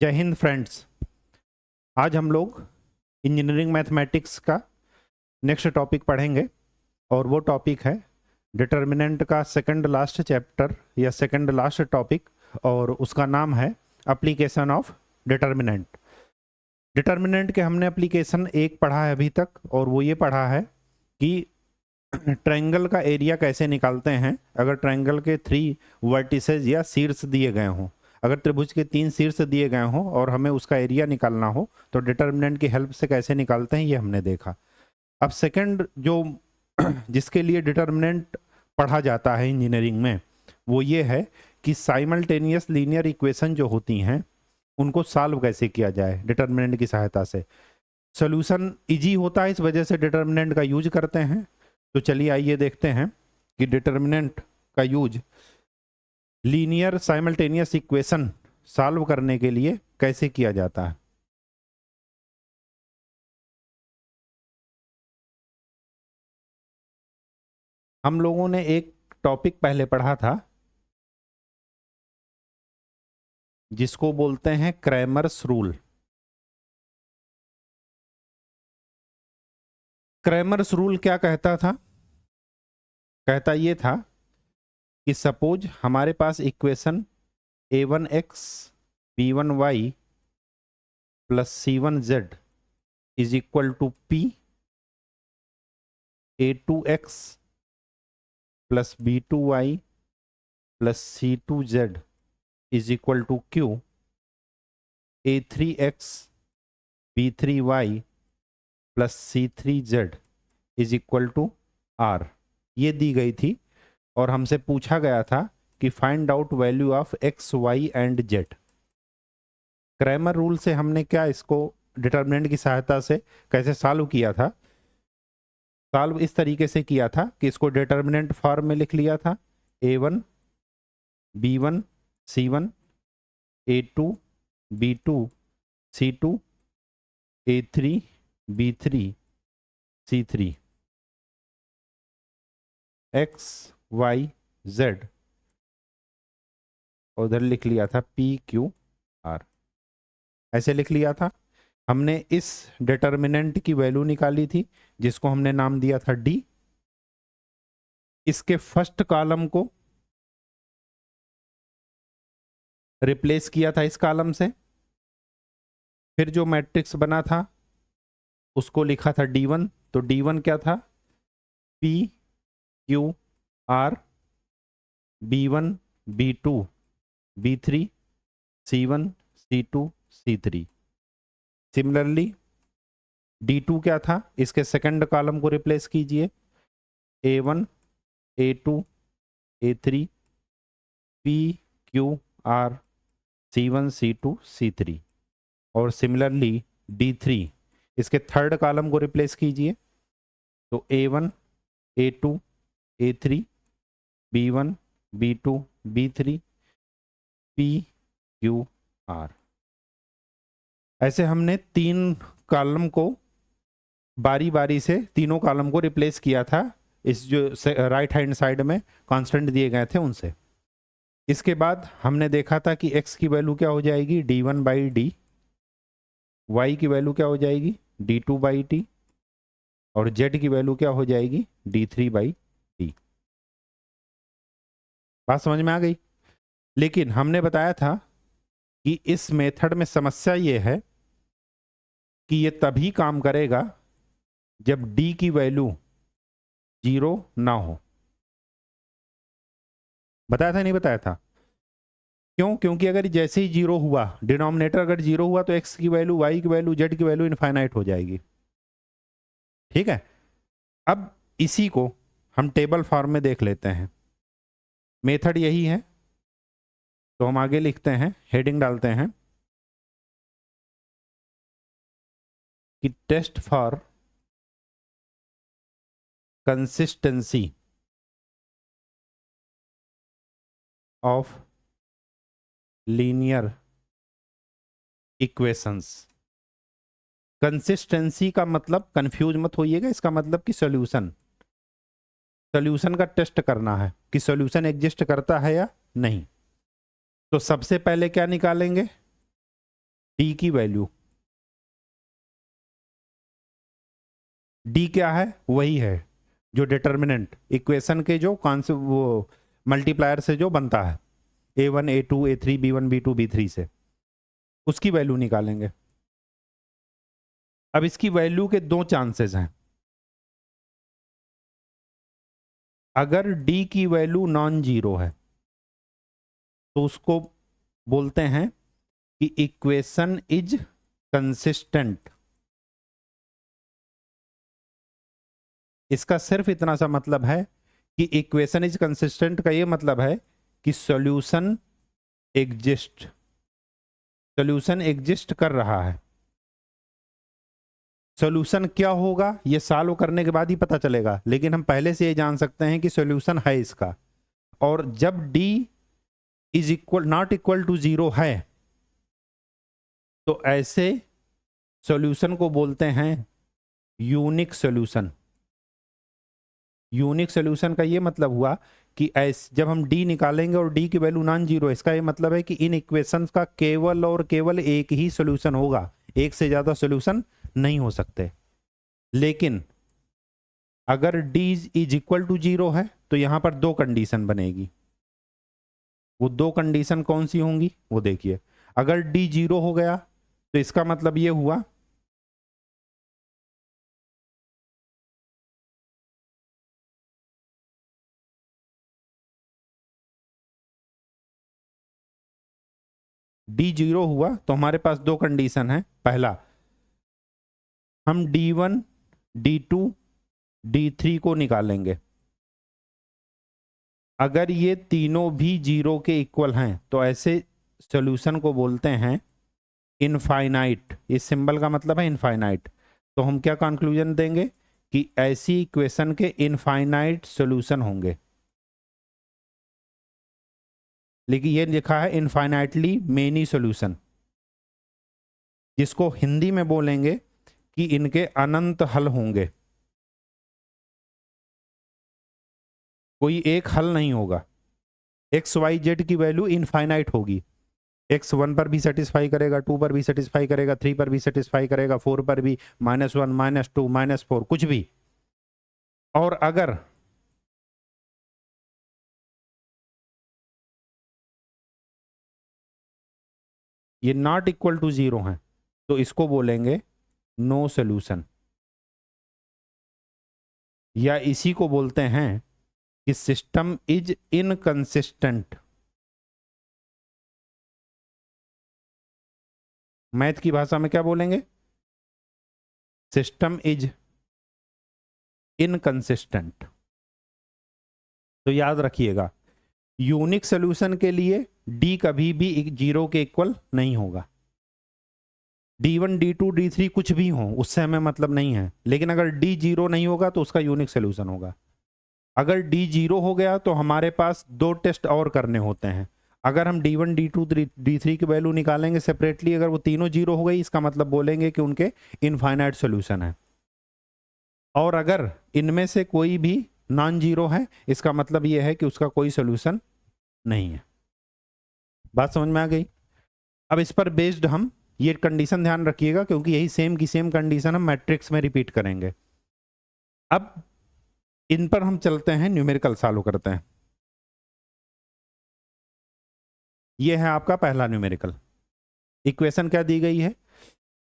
जय हिंद फ्रेंड्स। आज हम लोग इंजीनियरिंग मैथमेटिक्स का नेक्स्ट टॉपिक पढ़ेंगे और वो टॉपिक है डिटर्मिनेंट का सेकंड लास्ट चैप्टर या सेकंड लास्ट टॉपिक, और उसका नाम है एप्लीकेशन ऑफ डिटर्मिनेंट। डिटर्मिनेंट के हमने एप्लीकेशन एक पढ़ा है अभी तक, और वो ये पढ़ा है कि ट्रायंगल का एरिया कैसे निकालते हैं अगर ट्रायंगल के 3 वर्टिसेस या शीर्ष दिए गए हों। अगर त्रिभुज के 3 शीर्ष दिए गए हों और हमें उसका एरिया निकालना हो तो डिटर्मिनेंट की हेल्प से कैसे निकालते हैं ये हमने देखा। अब सेकंड जो जिसके लिए डिटर्मिनेंट पढ़ा जाता है इंजीनियरिंग में वो ये है कि साइमल्टेनियस लीनियर इक्वेशन जो होती हैं उनको सॉल्व कैसे किया जाए डिटर्मिनेंट की सहायता से। सोल्यूशन इजी होता है, इस वजह से डिटर्मिनेंट का यूज करते हैं। तो चलिए आइए देखते हैं कि डिटर्मिनेंट का use linear simultaneous equation solve करने के लिए कैसे किया जाता है। हम लोगों ने एक टॉपिक पहले पढ़ा था जिसको बोलते हैं क्रैमर्स रूल। क्रैमर्स रूल क्या कहता था? कहता ये था कि सपोज हमारे पास equation a1x b1y plus c1z is equal to p a2x plus b2y plus c2z is equal to q a3x b3y plus c3z is equal to r, ये दी गई थी। और हमसे पूछा गया था कि find out value of x, y and z। Cramer rule से हमने क्या इसको डिटर्मिनेंट की सहायता से कैसे सॉल्व किया था? सॉल्व इस तरीके से किया था कि इसको डिटर्मिनेंट फॉर्म में लिख लिया था a1 b1 c1 a2 b2 c2 a3 b3 c3 x y z, उधर लिख लिया था p q r। ऐसे लिख लिया था। हमने इस डिटर्मिनेंट की वैल्यू निकाली थी जिसको हमने नाम दिया था d। इसके फर्स्ट कॉलम को रिप्लेस किया था इस कॉलम से, फिर जो मैट्रिक्स बना था उसको लिखा था d1। तो d1 क्या था? p q r b1 b2 b3 c1 c2 c3। Similarly d2 क्या था? इसके सेकंड कॉलम को रिप्लेस कीजिए a1 a2 a3 p q r c1 c2 c3। और सिमिलरली d3 इसके थर्ड कॉलम को रिप्लेस कीजिए तो a1 a2 a3 b1 b2 b3 p q r। ऐसे हमने 3 कॉलम को बारी बारी से तीनों कॉलम को रिप्लेस किया था इस जो राइट हैंड साइड में कांस्टेंट दिए गए थे उनसे। इसके बाद हमने देखा था कि x की वैल्यू क्या हो जाएगी? d1 बाई डी, y की वैल्यू क्या हो जाएगी? d2 बाई टी, और z की वैल्यू क्या हो जाएगी? d3 by T. बात समझ में आ गई? लेकिन हमने बताया था कि इस मेथड में समस्या ये है कि ये तभी काम करेगा जब d की वैल्यू 0 ना हो। बताया था नहीं बताया था? क्यों? क्योंकि अगर जैसे ही 0 हुआ, डिनोमिनेटर अगर 0 हुआ तो x की वैल्यू, y की वैल्यू, z की वैल्यू इनफाइनाइट हो जाएगी। ठीक है, अब इसी को हम टेबल फॉर्म में देख लेते हैं। मेथड यही है, तो हम आगे लिखते हैं, हेडिंग डालते हैं कि test for consistency of linear equations. Consistency का मतलब कंफ्यूज मत होइएगा, इसका मतलब कि सॉल्यूशन, सॉल्यूशन का टेस्ट करना है कि सॉल्यूशन एग्जिस्ट करता है या नहीं। तो सबसे पहले क्या निकालेंगे? डी की वैल्यू, डी क्या है, वही है जो डिटर्मिनेंट इक्वेशन के जो कॉन्सेप्ट वो मल्टीप्लायर से जो बनता है A1 A2 A3 B1 B2 B3 से, उसकी वैल्यू निकालेंगे। अब इसकी वैल्यू के दो चांसेस हैं। अगर डी की वैल्यू नॉन जीरो है तो उसको बोलते हैं कि इक्वेशन इज कंसिस्टेंट। इसका सिर्फ इतना सा मतलब है कि इक्वेशन इज कंसिस्टेंट का ये मतलब है कि सॉल्यूशन एग्जिस्ट कर रहा है। सॉल्यूशन क्या होगा ये सॉल्व करने के बाद ही पता चलेगा, लेकिन हम पहले से ये जान सकते हैं कि सॉल्यूशन है इसका। और जब d is equal not equal to zero है तो ऐसे सॉल्यूशन को बोलते हैं यूनिक सॉल्यूशन। यूनिक सॉल्यूशन का ये मतलब हुआ कि जब हम d निकालेंगे और d की वैल्यू नॉन जीरो, इसका ये मतलब है कि इन इक्वेशंस का केवल और केवल एक ही सॉल्यूशन होगा, एक से ज्यादा सॉल्यूशन नहीं हो सकते। लेकिन अगर d is equal to zero है तो यहां पर दो कंडीशन बनेगी। वो दो कंडीशन कौन सी होंगी वो देखिए। अगर d जीरो हो गया तो इसका मतलब ये हुआ d जीरो हुआ तो हमारे पास दो कंडीशन है। पहला, हम d1 d2 d3 को निकालेंगे। अगर ये तीनों भी जीरो के इक्वल हैं तो ऐसे सॉल्यूशन को बोलते हैं इनफाइनाइट। इस सिंबल का मतलब है इनफाइनाइट। तो हम क्या कंक्लूजन देंगे कि ऐसी इक्वेशन के इनफाइनाइट सॉल्यूशन होंगे। लेकिन ये लिखा है इनफाइनाइटली मेनी सॉल्यूशन, जिसको हिंदी में बोलेंगे कि इनके अनंत हल होंगे। कोई एक हल नहीं होगा। एक्स वाई जेड की वैल्यू इनफाइनाइट होगी। एक्स 1 पर भी सेटिस्फाई करेगा, 2 पर भी सेटिस्फाई करेगा, 3 पर भी सेटिस्फाई करेगा, 4 पर भी, -1 -2 -4 कुछ भी। और अगर ये नॉट इक्वल टू जीरो है तो इसको बोलेंगे नो सॉल्यूशन, या इसी को बोलते हैं कि सिस्टम इज इनकंसिस्टेंट। मैथ की भाषा में क्या बोलेंगे? System is inconsistent. तो याद रखिएगा, यूनिक सॉल्यूशन के लिए डी कभी भी जीरो के इक्वल नहीं होगा। d1 d2 d3 कुछ भी हो उससे हमें मतलब नहीं है, लेकिन अगर d जीरो नहीं होगा तो उसका यूनिक सॉल्यूशन होगा। अगर d जीरो हो गया तो हमारे पास दो टेस्ट और करने होते हैं। अगर हम d1 d2 d3 की वैल्यू निकालेंगे सेपरेटली, अगर वो तीनों जीरो हो गई इसका मतलब बोलेंगे कि उनके इनफाइनाइट सॉल्यूशन है। और अगर इनमें से कोई भी नॉन जीरो है इसका मतलब यह है कि उसका कोई सॉल्यूशन नहीं है। बात समझ में आ गई? अब इस पर बेस्ड हम ये कंडीशन ध्यान रखिएगा, क्योंकि यही सेम की सेम कंडीशन हम मैट्रिक्स में रिपीट करेंगे। अब इन पर हम चलते हैं, न्यूमेरिकल सॉल्व करते हैं। ये है आपका पहला न्यूमेरिकल। इक्वेशन क्या दी गई है?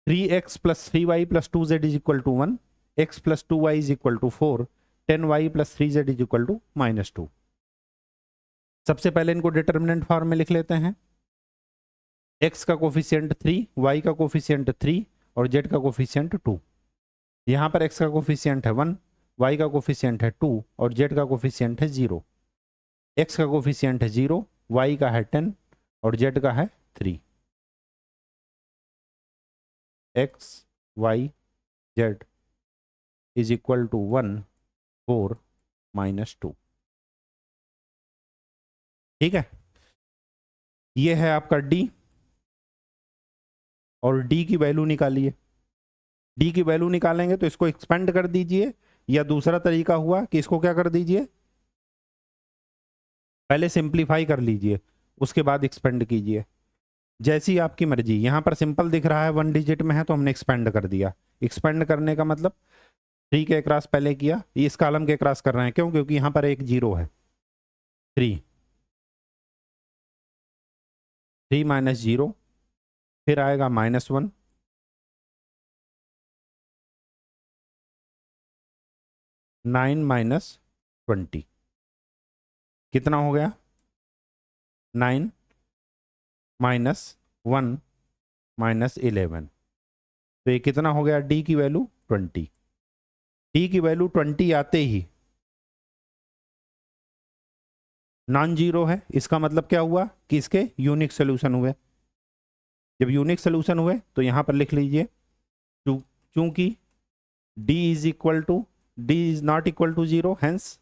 3x + 3y + 2z = 1, x + 2y = 4, 10y + 3z = -2। सबसे पहले इनको डिटर्मिनेंट फॉर्म में लिख लेते हैं। x का कोफिशिएंट 3, y का कोफिशिएंट 3 और z का कोफिशिएंट 2। यहां पर x का कोफिशिएंट है 1, y का कोफिशिएंट है 2 और z का कोफिशिएंट है 0। x का कोफिशिएंट है 0, y का है 10 और z का है 3। x y z = 1 4 -2। ठीक है, ये है आपका d और d की वैल्यू निकालिए। d की वैल्यू निकालेंगे तो इसको एक्सपेंड कर दीजिए, या दूसरा तरीका हुआ कि इसको क्या कर दीजिए, पहले सिंप्लीफाई कर लीजिए उसके बाद एक्सपेंड कीजिए। जैसी आपकी मर्जी। यहाँ पर सिंपल दिख रहा है 1 डिजिट में है तो हमने एक्सपेंड कर दिया। एक्सपेंड करने का मतलब 3 के क्रॉस पहले किया, ये इस कॉलम के क्रॉस कर रहे हैं, क्यों? क्योंकि यहाँ पर एक 0 है। 3 माइनस 0, फिर आएगा -1, 9 माइनस 20, कितना हो गया? 9 माइनस 1 माइनस 11, तो ये कितना हो गया? डी की वैल्यू 20। डी की वैल्यू 20 आते ही नॉन जीरो है, इसका मतलब क्या हुआ कि इसके यूनिक सोल्यूशन हुए। जब यूनिक सोल्यूशन हुए तो यहां पर लिख लीजिए चूंकि d is not equal to 0, hence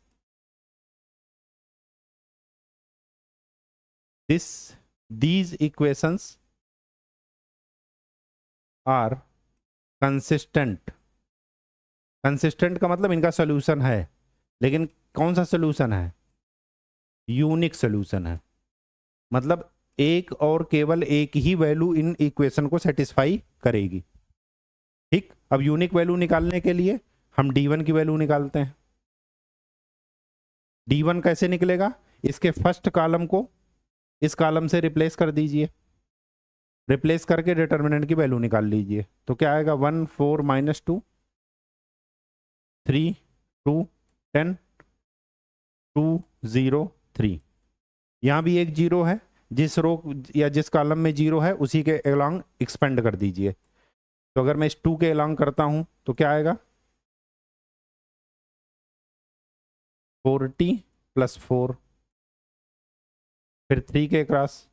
these equations are consistent. Consistent का मतलब इनका सोल्यूशन है, लेकिन कौन सा सोल्यूशन है? यूनिक सोल्यूशन है, मतलब एक और केवल एक ही वैल्यू इन इक्वेशन को सेटिस्फाई करेगी। ठीक, अब यूनिक वैल्यू निकालने के लिए हम d1 की वैल्यू निकालते हैं। d1 कैसे निकलेगा? इसके फर्स्ट कॉलम को इस कॉलम से रिप्लेस कर दीजिए, रिप्लेस करके डिटर्मिनेंट की वैल्यू निकाल लीजिए। तो क्या आएगा? 1 4 -2 3 2 10 2 0 3। यहाँ भी एक 0 है, जिस रो या जिस कॉलम में 0 है उसी के अलोंग एक्सपेंड कर दीजिए। तो अगर मैं इस 2 के अलोंग करता हूं तो क्या आएगा? 40 + 4, फिर 3 के क्रॉस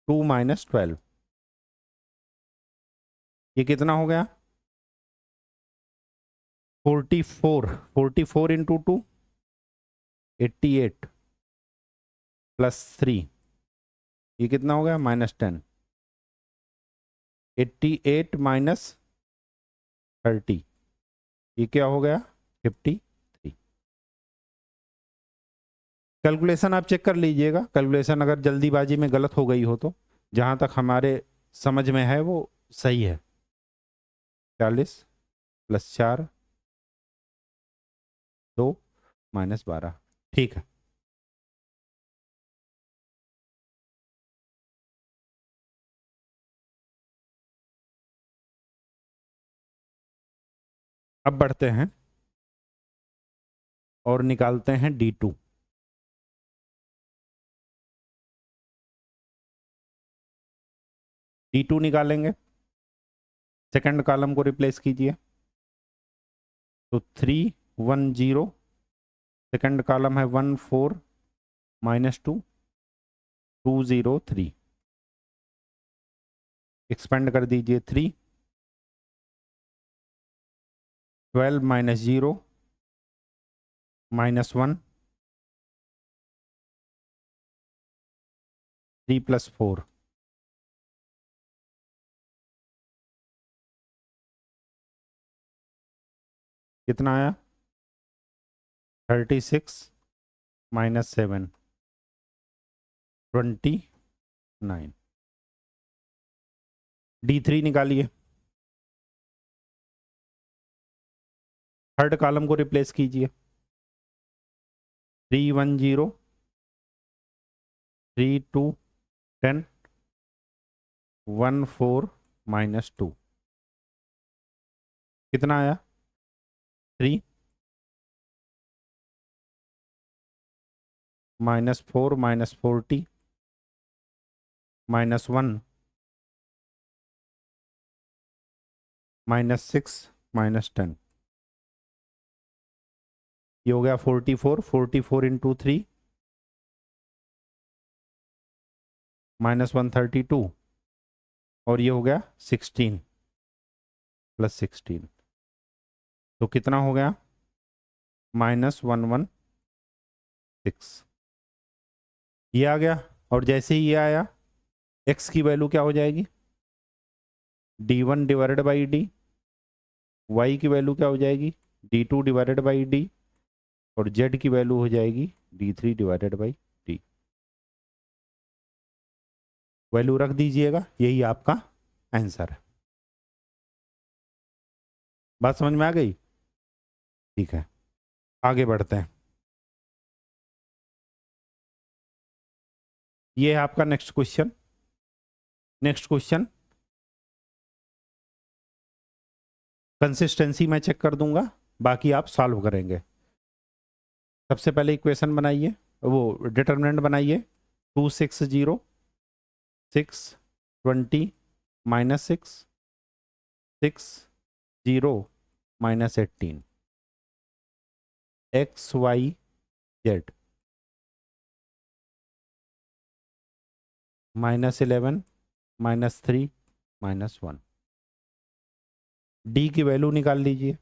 2 - 12, ये कितना हो गया? 44 इंटू 2 88 +3, ये कितना हो गया? -10। 88 माइनस 30, ये क्या हो गया? 53। कैलकुलेशन आप चेक कर लीजिएगा, कैलकुलेशन अगर जल्दीबाजी में गलत हो गई हो तो जहां तक हमारे समझ में है वो सही है। 40 + 4 2 -12, ठीक है। अब बढ़ते हैं और निकालते हैं d2। d2 निकालेंगे, सेकंड कॉलम को रिप्लेस कीजिए, तो 3 1 0, सेकंड कॉलम है 1 4 -2 2 0 3, एक्सपेंड कर दीजिए। 3 12 -0 -1 3 + 4, कितना आया? 36 -7 29। d3 निकालिए, थर्ड कॉलम को रिप्लेस कीजिए। 3 1 0 3 2 10 1 4 -2, कितना आया? 3 -4 -40 -1 -6 -10, ये हो गया 44 इंटू 3 -132, और ये हो गया 16 + 16, तो कितना हो गया? -116, ये आ गया। और जैसे ही ये आया, x की वैल्यू क्या हो जाएगी? d1 divided by D. y की वैल्यू क्या हो जाएगी? d2 divided by D. और जेड की वैल्यू हो जाएगी d3 divided by D. Value रख दीजिएगा, यही आपका आंसर है। बात समझ में आ गई? ठीक है, आगे बढ़ते हैं। ये है आपका next question. Next question consistency मैं चेक कर दूंगा, बाकी आप सॉल्व करेंगे। सबसे पहले इक्वेशन बनाइए, वो डिटरमिनेंट बनाइए। 260 620 -6 60 -18 x y z -11 -3 -1। डी की वैल्यू निकाल लीजिए।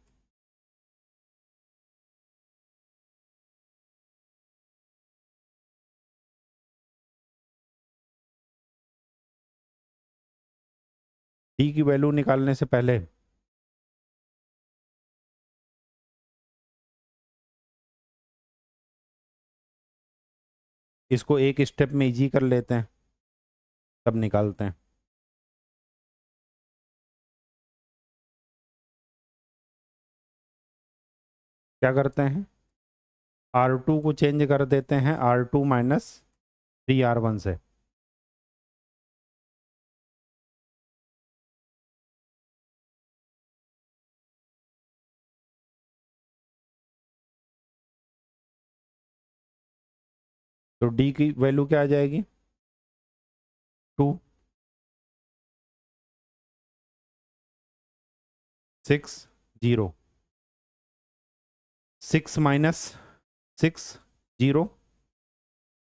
डी की वैल्यू निकालने से पहले इसको एक स्टेप में इजी कर लेते हैं, तब निकालते हैं। क्या करते हैं, R2 को चेंज कर देते हैं R2 - 3R1 से। तो डी की वैल्यू क्या आ जाएगी, 2 6 0 6 - 6 0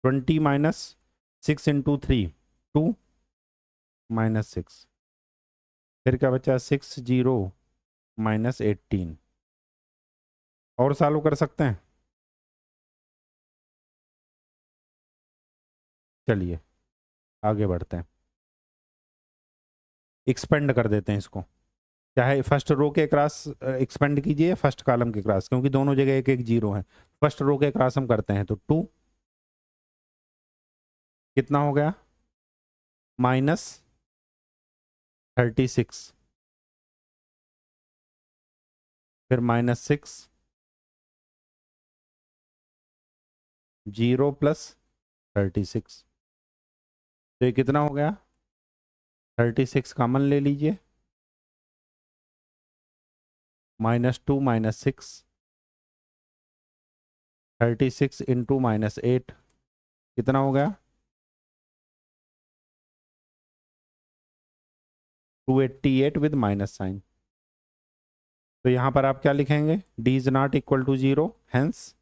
20 -6 × 3 2 -6, फिर क्या बचा 6 0 -18। और सॉल्व कर सकते हैं? चलिए आगे बढ़ते हैं, एक्सपेंड कर देते हैं इसको। चाहे फर्स्ट रो के क्रॉस एक्सपेंड कीजिए, फर्स्ट कॉलम के क्रॉस, क्योंकि दोनों जगह एक एक जीरो है। फर्स्ट रो के क्रॉस हम करते हैं, तो 2 कितना हो गया -36, फिर -6 0 + 36, तो ये कितना हो गया 36 कॉमन ले लीजिए, -2 -6 36 × -8 कितना हो गया 288 विद माइनस साइन। तो यहां पर आप क्या लिखेंगे, d is not equal to 0, hence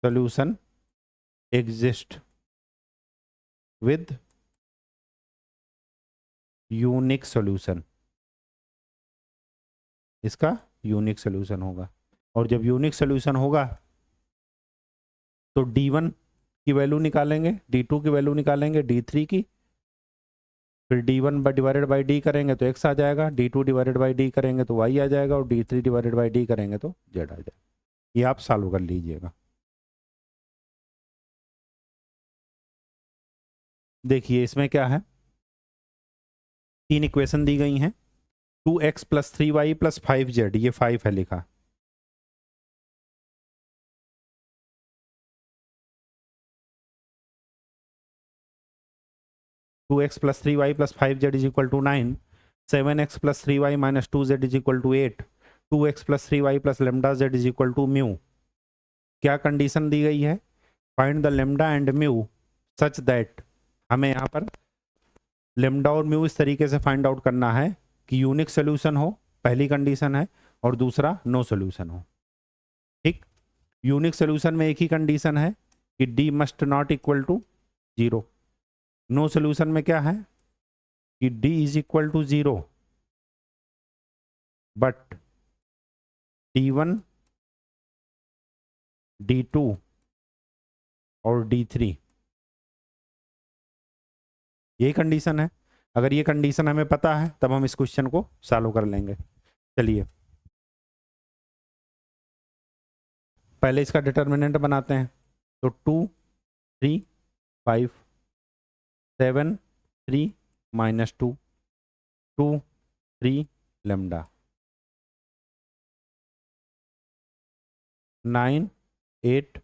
solution exist with unique solution. इसका यूनिक सॉल्यूशन होगा, और जब यूनिक सॉल्यूशन होगा तो d1 की वैल्यू निकालेंगे, d2 की वैल्यू निकालेंगे, d3 की, फिर d1 डिवाइडेड बाई डी करेंगे तो x आ जाएगा, d2 डिवाइडेड बाई डी करेंगे तो y आ जाएगा, और d3 डिवाइडेड बाई डी करेंगे तो z आ जाएगा। ये आप सॉल्व कर लीजिएगा। देखिए इसमें क्या है, तीन इक्वेशन दी गई हैं, 2x + 3y + 5z, ये 5 है लिखा, to x plus 3y + 5z = 9, 7x + 3y - 2z = 8, 2x + 3y + λz = μ। क्या कंडीशन दी गई है, find the lambda and mu such that, हमें यहाँ पर लेमडा और म्यू इस तरीके से फाइंड आउट करना है कि यूनिक सोल्यूशन हो, पहली कंडीशन है, और दूसरा नो सोल्यूशन हो। ठीक, यूनिक सोल्यूशन में एक ही कंडीशन है कि d must not equal to 0। No solution में क्या है कि d is equal to 0 but d1 d2 और d3, यही कंडीशन है। अगर ये कंडीशन हमें पता है तब हम इस क्वेश्चन को सॉल्व कर लेंगे। चलिए पहले इसका डिटर्मिनेंट बनाते हैं। तो 2 3 5 7 3 -2 2 3 लेमडा 9 8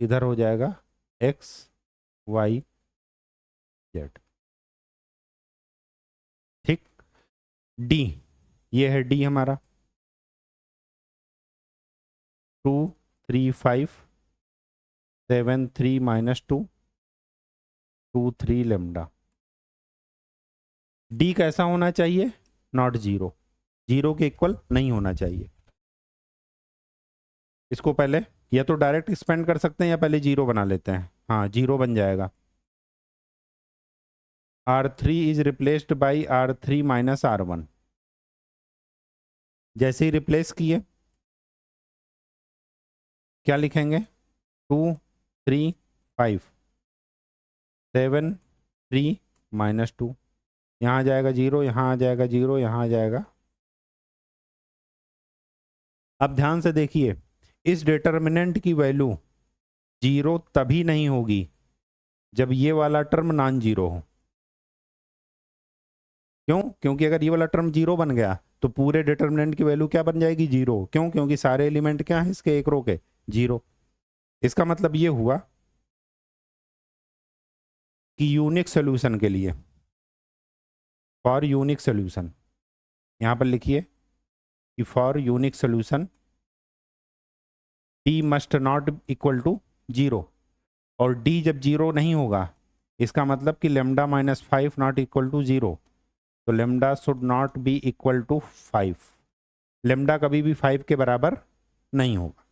इधर हो जाएगा x y z। ठीक। डी, ये है डी हमारा 2 3 5 7 3 -2 2 3 लेमडा। डी कैसा होना चाहिए? नॉट जीरो, जीरो के इक्वल नहीं होना चाहिए। इसको पहले या तो डायरेक्ट एक्सपेंड कर सकते हैं या पहले जीरो बना लेते हैं। हाँ, जीरो बन जाएगा। R3 is replaced by R3 minus R1। जैसे ही रिप्लेस किए क्या लिखेंगे? 2 3 5 7 3 -2, यहाँ आ जाएगा जीरो, यहाँ आ जाएगा जीरो, यहाँ आ जाएगा। अब ध्यान से देखिए, इस डिटर्मिनेंट की वैल्यू जीरो तभी नहीं होगी जब ये वाला टर्म नॉन जीरो हो। क्यों? क्योंकि अगर ये वाला टर्म जीरो बन गया तो पूरे डिटर्मिनेंट की वैल्यू क्या बन जाएगी? जीरो। क्यों? क्योंकि सारे एलिमेंट क्या है इसके, एक रो के, जीरो। इसका मतलब ये हुआ कि यूनिक सोल्यूशन के लिए, फॉर यूनिक सोल्यूशन, यहां पर लिखिए कि for unique solution D must not equal to zero. और डी जब जीरो नहीं होगा इसका मतलब कि lambda -5 not equal to zero. तो lambda should not be equal to 5। Lambda कभी भी 5 के बराबर नहीं होगा।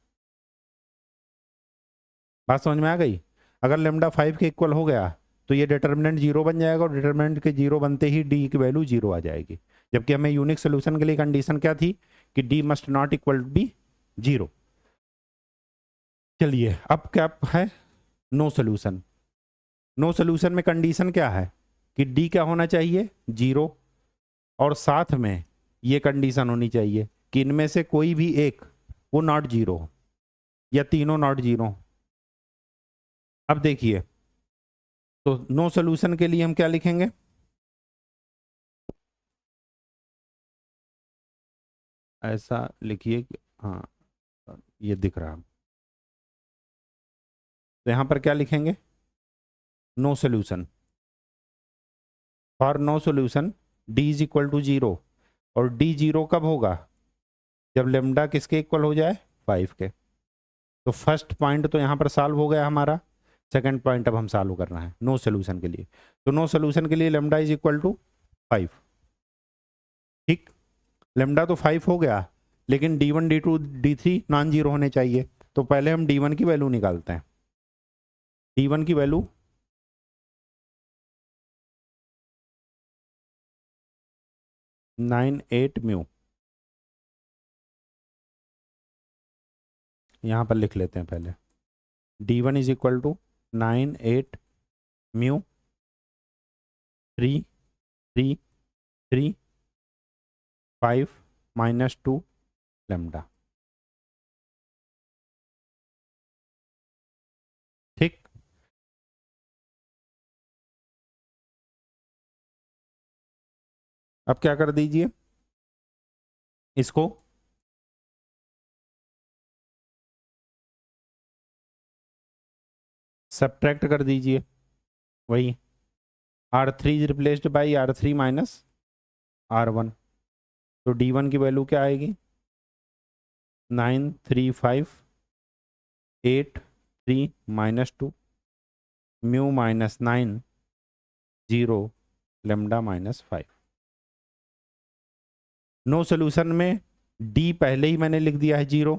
बात समझ में आ गई? अगर लेमडा 5 के इक्वल हो गया तो ये डिटर्मिनेंट जीरो बन जाएगा और डिटर्मिनेंट के जीरो बनते ही डी की वैल्यू जीरो आ जाएगी। जबकि हमें यूनिक सोल्यूशन के लिए कंडीशन क्या थी कि D must not equal to be zero. चलिए अब क्या है? No solution. नो सोल्यूशन में कंडीशन क्या है कि डी क्या होना चाहिए? जीरो। और साथ में ये कंडीशन होनी चाहिए कि इनमें से कोई भी एक वो नॉट जीरो हो या तीनों नॉट जीरो। अब देखिए, तो नो सोल्यूशन के लिए हम क्या लिखेंगे? ऐसा लिखिए, हाँ ये दिख रहा। तो यहां पर क्या लिखेंगे? No solution. For no solution D is equal to zero. और डी जीरो कब होगा? जब लेमडा किसके इक्वल हो जाए? 5 के। तो फर्स्ट पॉइंट तो यहां पर सॉल्व हो गया हमारा। सेकंड पॉइंट अब हम सॉल्व करना है नो सोल्यूशन के लिए। तो नो सोल्यूशन के लिए लेमडा इज इक्वल टू 5। ठीक, लेमडा तो 5 हो गया, लेकिन D1 D2 D3 non zero होने चाहिए। तो पहले हम D1 की वैल्यू निकालते हैं। D1 की वैल्यू 98 म्यू, यहां पर लिख लेते हैं पहले। D1 is equal to 98 mu 3 3 3 5 -2 lambda. ठीक, अब क्या कर दीजिए, इसको सब्ट्रैक्ट कर दीजिए। वही R3 is replaced by R3 minus R1। तो D1 की वैल्यू क्या आएगी? 9 3 5 8 3 -2 म्यू -9 0 लेमडा -5। नो सोल्यूशन में डी पहले ही मैंने लिख दिया है जीरो,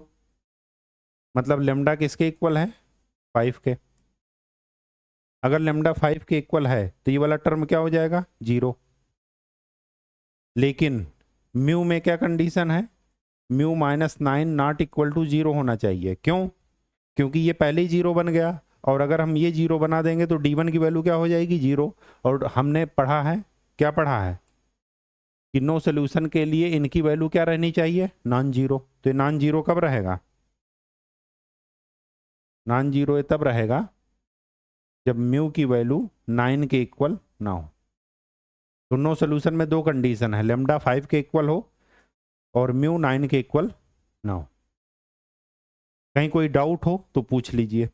मतलब लेमडा किसके इक्वल है? 5 के। अगर लेमडा 5 के इक्वल है तो ये वाला टर्म क्या हो जाएगा? जीरो। लेकिन म्यू में क्या कंडीशन है? Mu -9 not equal to zero होना चाहिए। क्यों? क्योंकि ये पहले ही जीरो बन गया, और अगर हम ये जीरो बना देंगे तो D1 की वैल्यू क्या हो जाएगी? जीरो। और हमने पढ़ा है, क्या पढ़ा है? कि नो सोल्यूशन के लिए इनकी वैल्यू क्या रहनी चाहिए, नॉन जीरो। तो ये नॉन जीरो कब रहेगा, नॉन जीरो ये तब रहेगा जब म्यू की वैल्यू 9 के इक्वल ना हो। तो नो सोल्यूशन में दो कंडीशन है, लेमडा 5 के इक्वल हो और म्यू 9 के इक्वल ना हो। कहीं कोई डाउट हो तो पूछ लीजिए।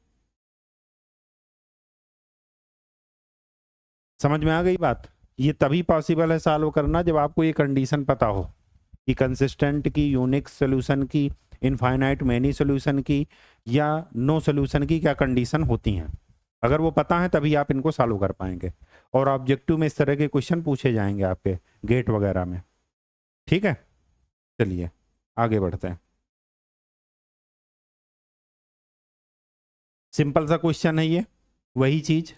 समझ में आ गई बात। ये तभी पॉसिबल है सॉल्व करना जब आपको ये कंडीशन पता हो कि कंसिस्टेंट की, यूनिक सोल्यूशन की, इनफाइनाइट मैनी सोल्यूशन की या नो सोल्यूशन की क्या कंडीशन होती हैं। अगर वो पता है तभी आप इनको सॉल्व कर पाएंगे। और ऑब्जेक्टिव में इस तरह के क्वेश्चन पूछे जाएंगे आपके गेट वगैरह में। ठीक है, चलिए आगे बढ़ते हैं। सिंपल सा क्वेश्चन है ये, वही चीज।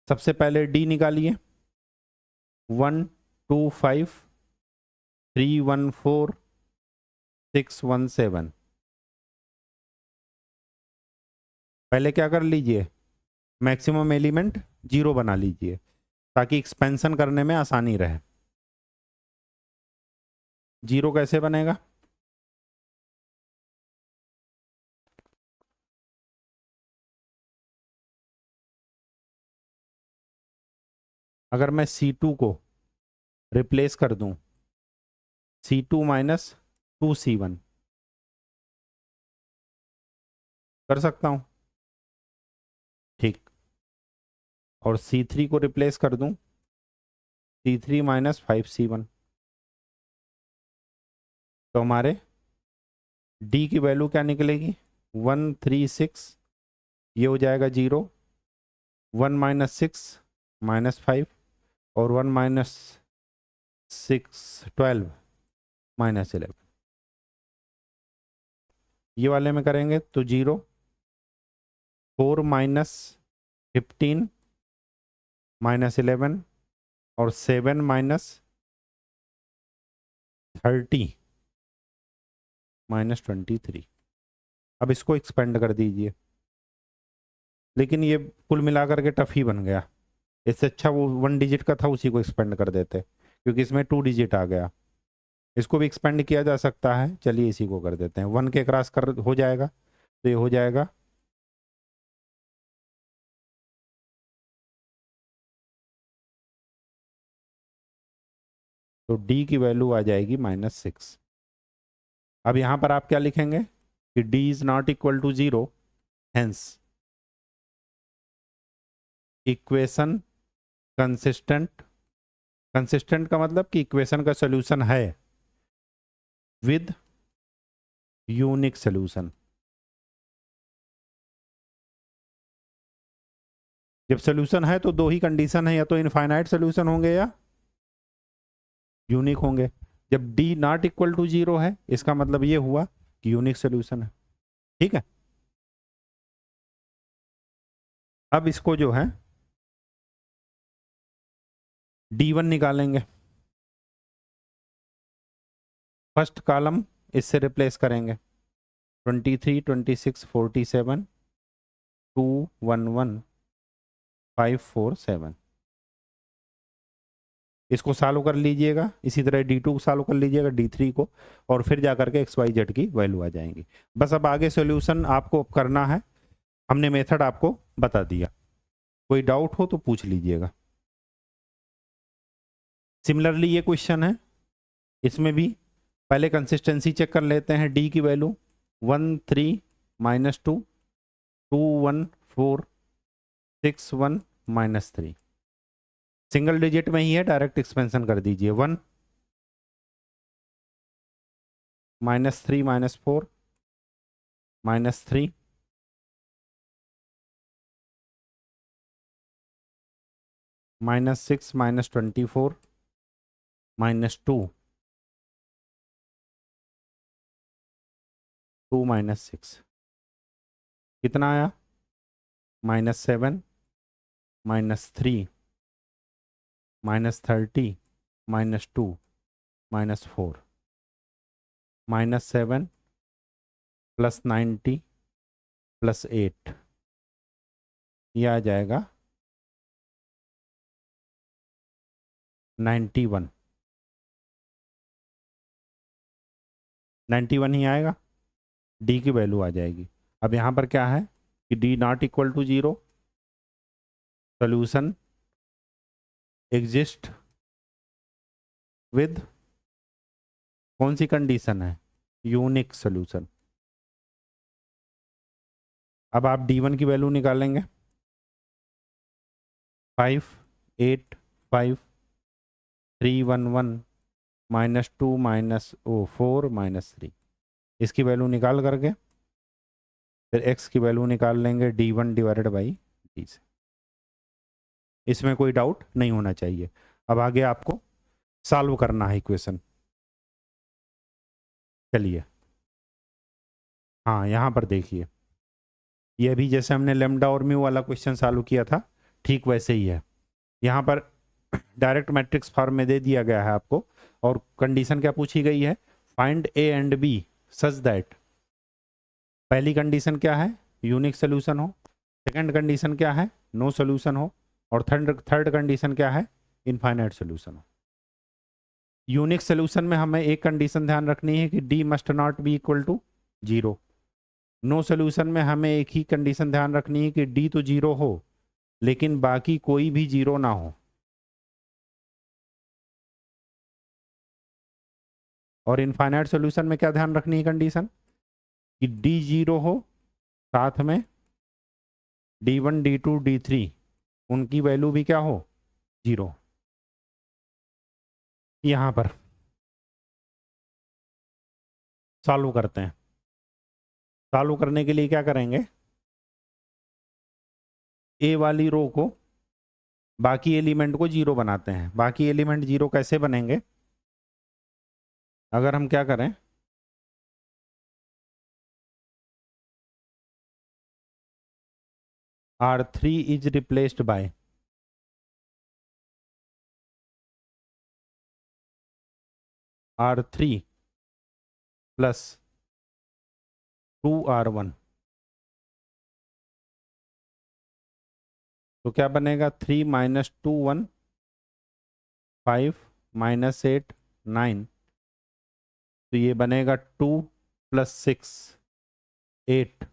सबसे पहले डी निकालिए, 1 2 5 3 1 4 6 1 7। पहले क्या कर लीजिए, मैक्सिमम एलिमेंट जीरो बना लीजिए ताकि एक्सपेंशन करने में आसानी रहे। जीरो कैसे बनेगा, अगर मैं C2 को रिप्लेस कर दूं C2 माइनस 2C1, कर सकता हूं, ठीक। और C3 को रिप्लेस कर दूं C3 माइनस 5C1, तो हमारे D की वैल्यू क्या निकलेगी, 1 3 6, ये हो जाएगा 0, 1 माइनस 6 माइनस 5 और 1 माइनस 6 12 माइनस 11। ये वाले में करेंगे तो 0, 4 माइनस 15 माइनस 11 और 7 माइनस 30 माइनस 23। अब इसको एक्सपेंड कर दीजिए, लेकिन ये कुल मिलाकर के टफ ही बन गया। इससे अच्छा वो 1 डिजिट का था उसी को एक्सपेंड कर देते, क्योंकि इसमें 2 डिजिट आ गया। इसको भी एक्सपेंड किया जा सकता है, चलिए इसी को कर देते हैं। 1 के क्रॉस कर हो जाएगा तो ये हो जाएगा तो D की वैल्यू आ जाएगी -6। अब यहां पर आप क्या लिखेंगे कि D is not equal to 0, hence equation consistent. Consistent का मतलब कि इक्वेशन का सॉल्यूशन है विद यूनिक सॉल्यूशन। जब सॉल्यूशन है तो दो ही कंडीशन है, या तो इनफाइनाइट सॉल्यूशन होंगे या यूनिक होंगे। जब D नॉट इक्वल टू 0 है इसका मतलब ये हुआ कि यूनिक सॉल्यूशन है। ठीक है, अब इसको जो है D1 निकालेंगे। फर्स्ट कॉलम इससे रिप्लेस करेंगे, 23 26 47 2 1 1 5 4 7। इसको सॉल्व कर लीजिएगा, इसी तरह D2 को सॉल्व कर लीजिएगा, D3 को, और फिर जाकर के XYZ की वैल्यू आ जाएंगी। बस अब आगे सॉल्यूशन आपको करना है, हमने मेथड आपको बता दिया। कोई डाउट हो तो पूछ लीजिएगा। सिमिलरली ये क्वेश्चन है, इसमें भी पहले कंसिस्टेंसी चेक कर लेते हैं। D की वैल्यू 1 3 -2 2 1 4 6 1 -3, सिंगल डिजिट में ही है, डायरेक्ट एक्सपेंशन कर दीजिए। 1 -3 -4 -3 -6 -24 -2 2 -6, कितना आया, -7 -3 -30 -2 -4 -7 +90 +8, ये आ जाएगा 91। 91 ही आएगा, डी की वैल्यू आ जाएगी। अब यहाँ पर क्या है कि D not equal to 0, solution exist with कौन सी कंडीशन है, यूनिक सोल्यूशन। अब आप D1 की वैल्यू निकालेंगे, 5 8 5 3 1 1 -2 -4 -3, इसकी वैल्यू निकाल करके फिर x की वैल्यू निकाल लेंगे D1 डिवाइडेड बाई डी से। इसमें कोई डाउट नहीं होना चाहिए। अब आगे आपको सॉल्व करना है इक्वेशन। चलिए हाँ, यहाँ पर देखिए, ये भी जैसे हमने लेमडा और म्यू वाला क्वेश्चन सॉल्व किया था ठीक वैसे ही है। यहाँ पर डायरेक्ट मैट्रिक्स फॉर्म में दे दिया गया है आपको, और कंडीशन क्या पूछी गई है, find A and B such that, पहली कंडीशन क्या है, यूनिक सोल्यूशन हो, सेकंड कंडीशन क्या है, नो सोल्यूशन हो, और थर्ड कंडीशन क्या है, इनफाइनाइट सोल्यूशन हो। यूनिक सोल्यूशन में हमें एक कंडीशन ध्यान रखनी है कि D must not be equal to 0। No solution में हमें एक ही कंडीशन ध्यान रखनी है कि डी तो 0 हो लेकिन बाकी कोई भी 0 ना हो। और इनफाइनाइट सोल्यूशन में क्या ध्यान रखनी है कंडीशन, कि डी 0 हो, साथ में D1 D2 D3 उनकी वैल्यू भी क्या हो, 0। यहां पर सॉल्व करते हैं। सॉल्व करने के लिए क्या करेंगे, ए वाली रो को, बाकी एलिमेंट को 0 बनाते हैं। बाकी एलिमेंट 0 कैसे बनेंगे, अगर हम क्या करें, R3 is replaced by R3 plus 2R1, तो क्या बनेगा, 3 -2 1 5 -8 9, तो ये बनेगा 2 + 6 8,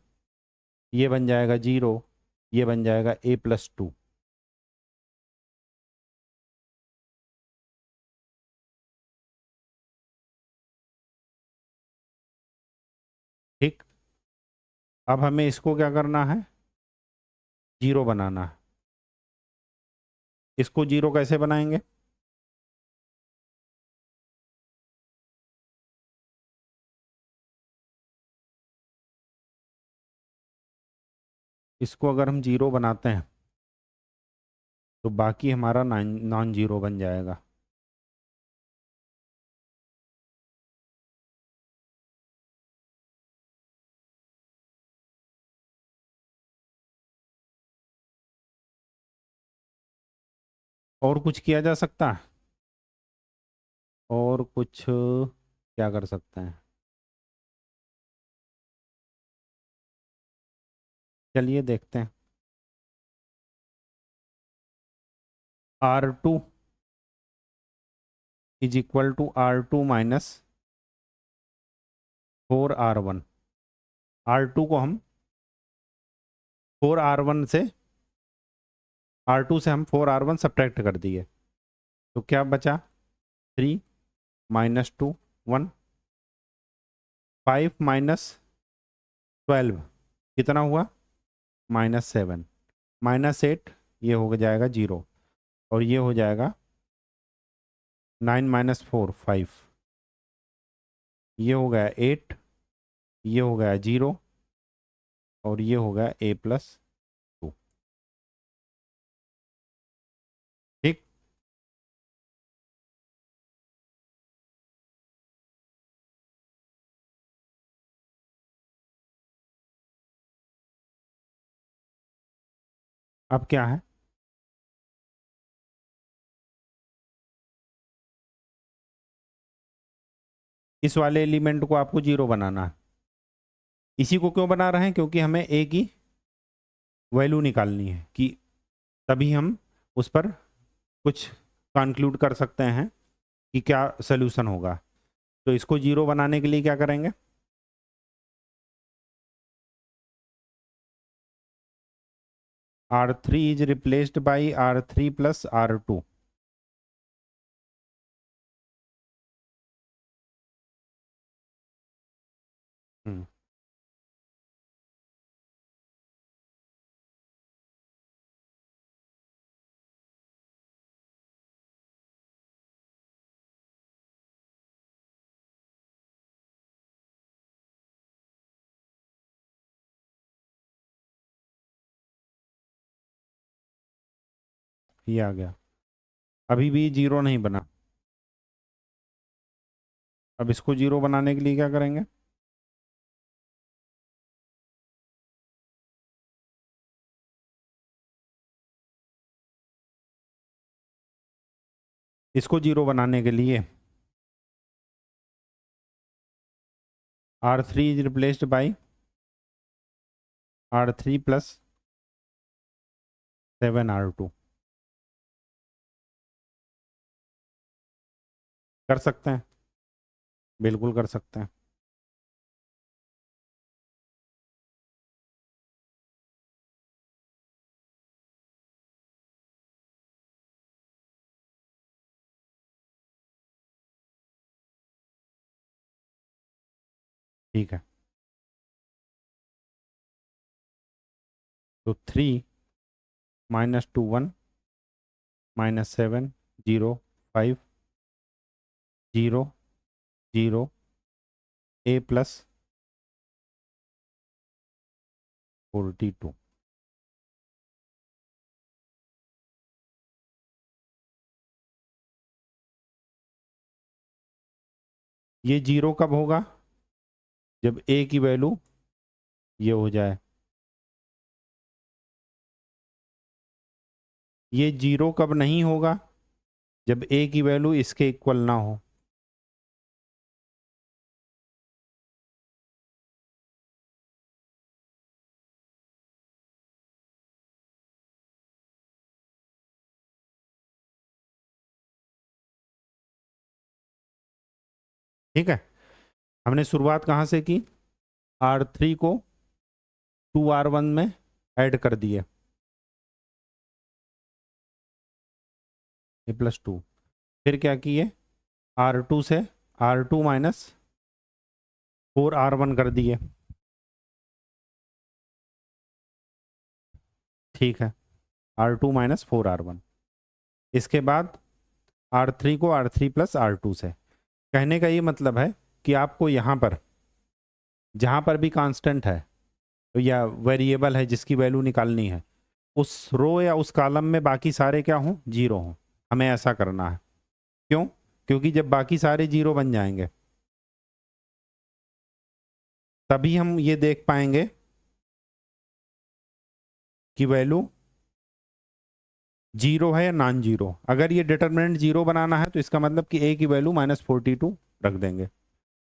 ये बन जाएगा 0, ये बन जाएगा a + 2। ठीक, अब हमें इसको क्या करना है, 0 बनाना है। इसको 0 कैसे बनाएंगे, इसको अगर हम 0 बनाते हैं तो बाकी हमारा नॉन 0 बन जाएगा। और कुछ किया जा सकता है, और कुछ क्या कर सकते हैं, चलिए देखते हैं। R2 is equal to R2 minus 4R1। R2 को हम 4R1 से, R2 से हम 4R1 सब्ट्रैक्ट कर दिए, तो क्या बचा, 3 -2 1 5 -12 कितना हुआ, -7 -8, ये हो जाएगा 0, और ये हो जाएगा 9 -4 5, ये हो गया 8, ये हो गया 0, और ये हो गया a + 2। ठीक, अब क्या है, इस वाले एलिमेंट को आपको 0 बनाना है। इसी को क्यों बना रहे हैं, क्योंकि हमें a की वैल्यू निकालनी है, कि तभी हम उस पर कुछ कंक्लूड कर सकते हैं कि क्या सोल्यूशन होगा। तो इसको 0 बनाने के लिए क्या करेंगे? R3 is replaced by R3 plus R2। ये आ गया। अभी भी 0 नहीं बना। अब इसको 0 बनाने के लिए क्या करेंगे? इसको 0 बनाने के लिए R3 is replaced by R3 plus 7R2। कर सकते हैं, बिल्कुल कर सकते हैं। ठीक है, तो 3 - 2 1 -7 0 5 0 0 A प्लस 42। ये 0 कब होगा? जब A की वैल्यू ये हो जाए। ये 0 कब नहीं होगा? जब A की वैल्यू इसके इक्वल ना हो। ठीक है, हमने शुरुआत कहाँ से की? R3 को 2R1 में ऐड कर दिए, A+2। फिर क्या किए? R2 से R2 माइनस 4R1 कर दिए। ठीक है, R2 माइनस 4R1। इसके बाद R3 को R3 प्लस R2 से। कहने का ये मतलब है कि आपको यहाँ पर जहाँ पर भी कांस्टेंट है या वेरिएबल है जिसकी वैल्यू निकालनी है, उस रो या उस कॉलम में बाकी सारे क्या हों? 0 हों। हमें ऐसा करना है। क्यों? क्योंकि जब बाकी सारे 0 बन जाएंगे तभी हम ये देख पाएंगे कि वैल्यू 0 है या नॉन 0। अगर ये डिटर्मिनेंट 0 बनाना है तो इसका मतलब कि A की वैल्यू -42 रख देंगे।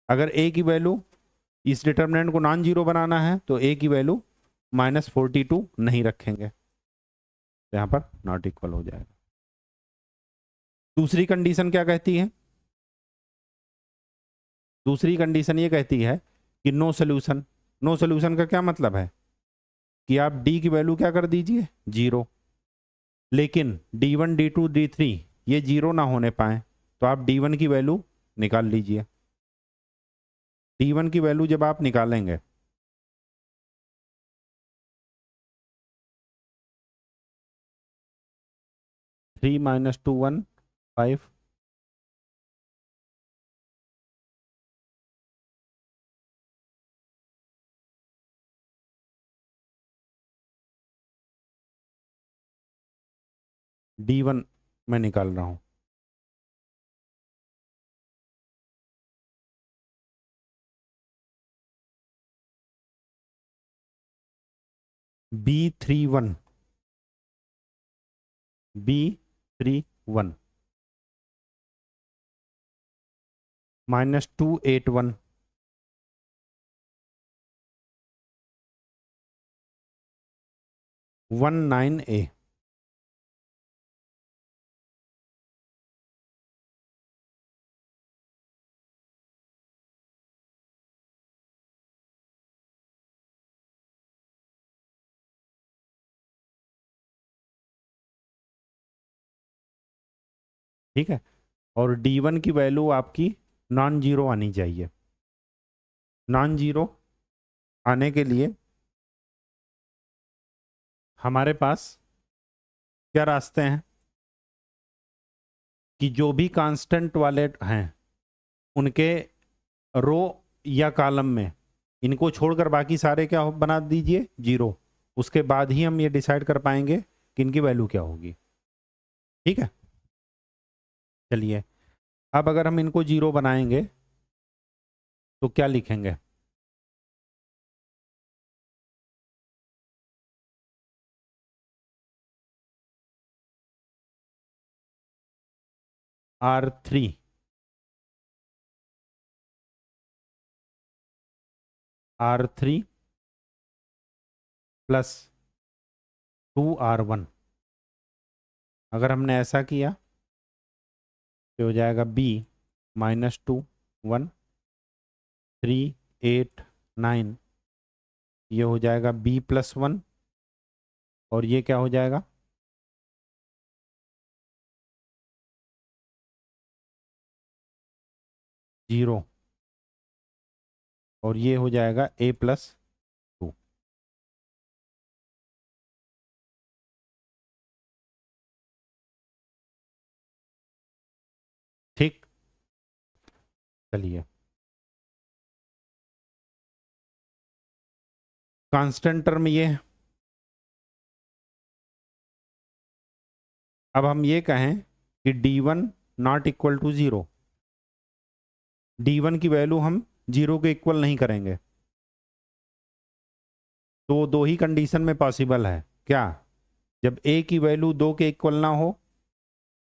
अगर A की वैल्यू, इस डिटर्मिनेंट को नॉन 0 बनाना है तो A की वैल्यू -42 नहीं रखेंगे, तो यहाँ पर नॉट इक्वल हो जाएगा। दूसरी कंडीशन क्या कहती है? दूसरी कंडीशन ये कहती है कि नो सोल्यूशन। नो सोल्यूशन का क्या मतलब है? कि आप D की वैल्यू क्या कर दीजिए? 0। लेकिन D1 D2 D3 ये 0 ना होने पाए तो आप D1 की वैल्यू निकाल लीजिए। D1 की वैल्यू जब आप निकालेंगे 3 - 2 1 5 D1 मैं निकाल रहा हूं। B31 B31 -281 19A। ठीक है, और D1 की वैल्यू आपकी नॉन जीरो आनी चाहिए। नॉन जीरो आने के लिए हमारे पास क्या रास्ते हैं कि जो भी कांस्टेंट वाले हैं उनके रो या कॉलम में इनको छोड़कर बाकी सारे क्या बना दीजिए, जीरो। उसके बाद ही हम ये डिसाइड कर पाएंगे कि इनकी वैल्यू क्या होगी। ठीक है, चलिए अब अगर हम इनको जीरो बनाएंगे तो क्या लिखेंगे? R3 R3 plus 2R1। अगर हमने ऐसा किया तो हो जाएगा B -2 1 3 8 9, ये हो जाएगा B+1 और ये क्या हो जाएगा? जीरो, और ये हो जाएगा A+2। ठीक, चलिए कांस्टेंट टर्म ये है। अब हम ये कहें कि D1 not equal to zero, D1 की वैल्यू हम जीरो के इक्वल नहीं करेंगे। तो दो ही कंडीशन में पॉसिबल है, क्या? जब A की वैल्यू 2 के इक्वल ना हो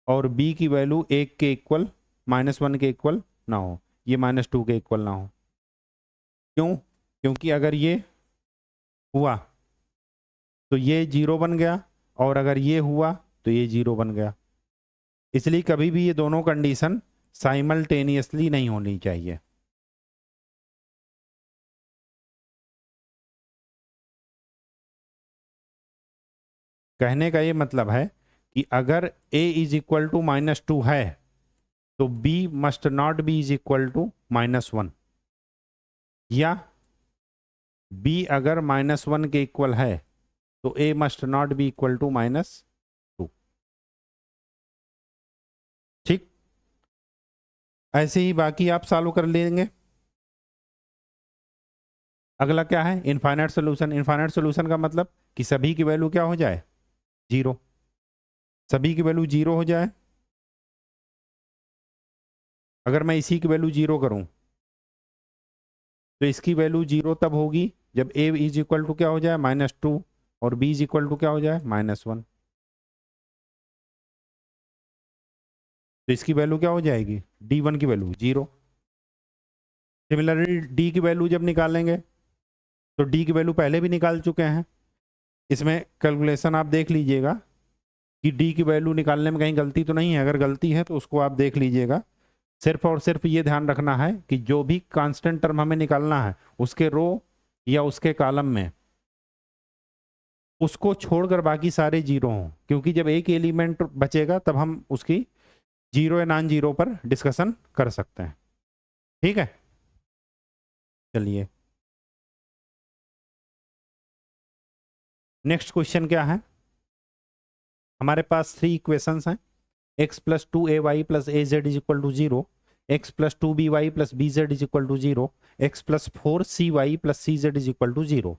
और B की वैल्यू 1 के इक्वल -1 के इक्वल ना हो, ये -2 के इक्वल ना हो। क्यों? क्योंकि अगर ये हुआ तो ये जीरो बन गया, और अगर ये हुआ तो ये जीरो बन गया। इसलिए कभी भी ये दोनों कंडीशन साइमल्टेनियसली नहीं होनी चाहिए। कहने का ये मतलब है कि अगर a इज इक्वल टू -2 है तो b must not be is equal to -1, या b अगर -1 के इक्वल है तो a must not be equal to -2। ठीक, ऐसे ही बाकी आप सॉल्व कर लेंगे। अगला क्या है? Infinite solution. इनफाइनाइट सोल्यूशन का मतलब कि सभी की वैल्यू क्या हो जाए? जीरो। सभी की वैल्यू जीरो हो जाए। अगर मैं इसी की वैल्यू जीरो करूं तो इसकी वैल्यू जीरो तब होगी जब a इज इक्वल टू क्या हो जाए? -2, और b इज इक्वल टू क्या हो जाए? -1। तो इसकी वैल्यू क्या हो जाएगी? D1 की वैल्यू जीरो। सिमिलरली d की वैल्यू जब निकालेंगे तो d की वैल्यू पहले भी निकाल चुके हैं। इसमें कैलकुलेशन आप देख लीजिएगा कि d की वैल्यू निकालने में कहीं गलती तो नहीं है। अगर गलती है तो उसको आप देख लीजिएगा। सिर्फ और सिर्फ ये ध्यान रखना है कि जो भी कांस्टेंट टर्म हमें निकालना है उसके रो या उसके कॉलम में उसको छोड़कर बाकी सारे जीरो हों, क्योंकि जब एक एलिमेंट बचेगा तब हम उसकी जीरो या नॉन जीरो पर डिस्कशन कर सकते हैं। ठीक है, चलिए नेक्स्ट क्वेश्चन क्या है? हमारे पास 3 इक्वेशंस हैं। x plus 2ay plus A Z is equal to zero, X plus 2by plus B Z is equal to zero, X plus 4cy plus C Z is equal to zero.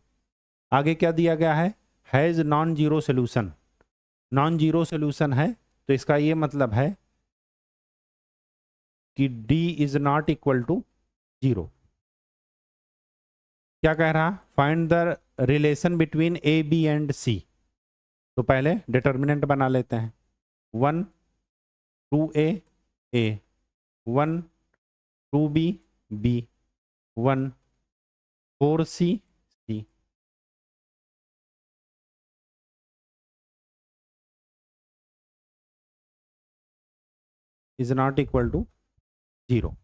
आगे क्या दिया गया है? Has non zero solution. Non zero solution है तो इसका ये मतलब है कि d is not equal to zero. क्या कह रहा? Find the relation between A B and सी। तो पहले डिटर्मिनेंट बना लेते हैं। 1 2a a, 1 2b b, 1 4c c is not equal to zero.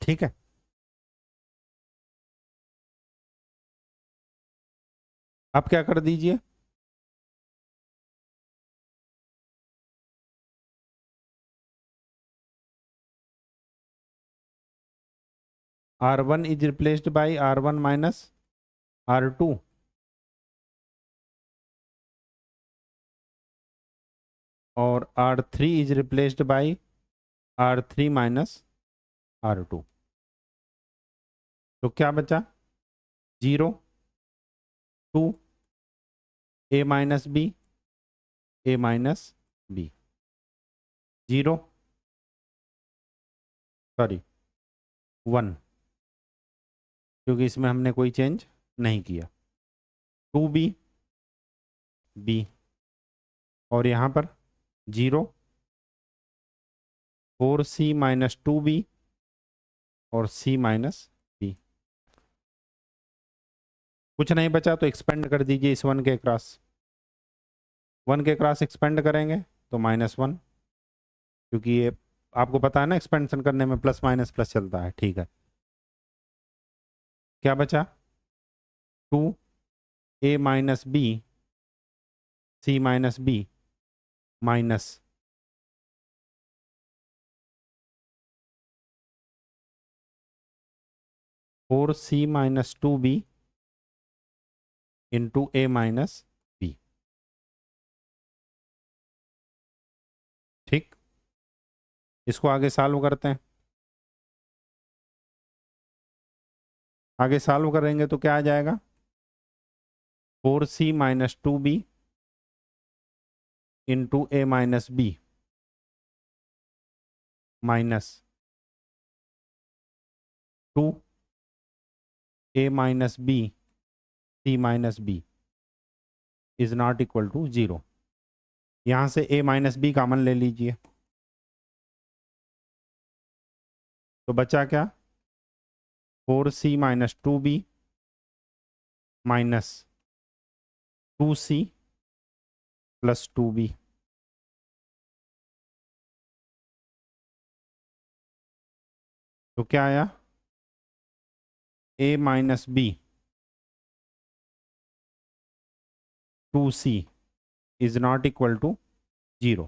ठीक है, अब क्या कर दीजिए, R1 is replaced by R1 minus R2. और R3 is replaced by R3 minus R2. तो क्या बचा? 0, 2, A minus B, A minus B, 0, sorry 1, क्योंकि इसमें हमने कोई चेंज नहीं किया, 2B, B, और यहाँ पर 0, 4C minus 2B और C minus B. कुछ नहीं बचा तो एक्सपेंड कर दीजिए इस 1 के क्रॉस, 1 के क्रॉस एक्सपेंड करेंगे तो -1, क्योंकि ये आपको पता है ना एक्सपेंशन करने में प्लस माइनस प्लस चलता है, ठीक है। क्या बचा? 2A minus B, C minus B minus 4C minus 2B into A minus B। ठीक, इसको आगे सॉल्व करते हैं। आगे सॉल्व करेंगे तो क्या आ जाएगा? 4C minus 2B into A minus B minus 2A minus B C minus B is not equal to 0। यहां से A minus B कॉमन ले लीजिए, तो बचा क्या? 4C minus 2B minus 2C plus 2B। तो क्या आया? A minus B 2C is not equal to 0।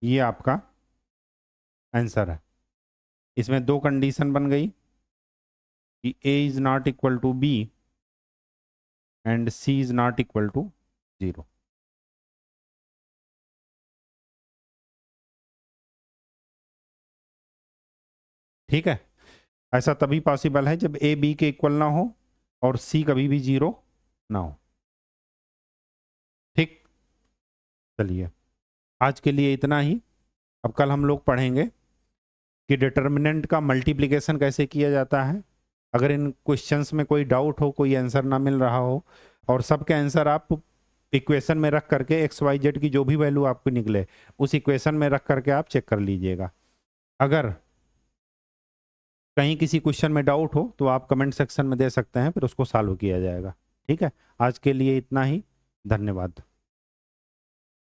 ये आपका आंसर है। इसमें दो कंडीशन बन गई कि A is not equal to B and C is not equal to 0। ठीक है, ऐसा तभी पॉसिबल है जब A B के इक्वल ना हो और C कभी भी 0 ना हो। ठीक, चलिए आज के लिए इतना ही। अब कल हम लोग पढ़ेंगे कि डिटर्मिनेंट का मल्टीप्लिकेशन कैसे किया जाता है। अगर इन क्वेश्चंस में कोई डाउट हो, कोई आंसर ना मिल रहा हो, और सबके आंसर आप इक्वेशन में रख करके XYZ की जो भी वैल्यू आपको निकले उस इक्वेशन में रख करके आप चेक कर लीजिएगा। अगर कहीं किसी क्वेश्चन में डाउट हो तो आप कमेंट सेक्शन में दे सकते हैं, फिर उसको सॉल्व किया जाएगा। ठीक है, आज के लिए इतना ही, धन्यवाद।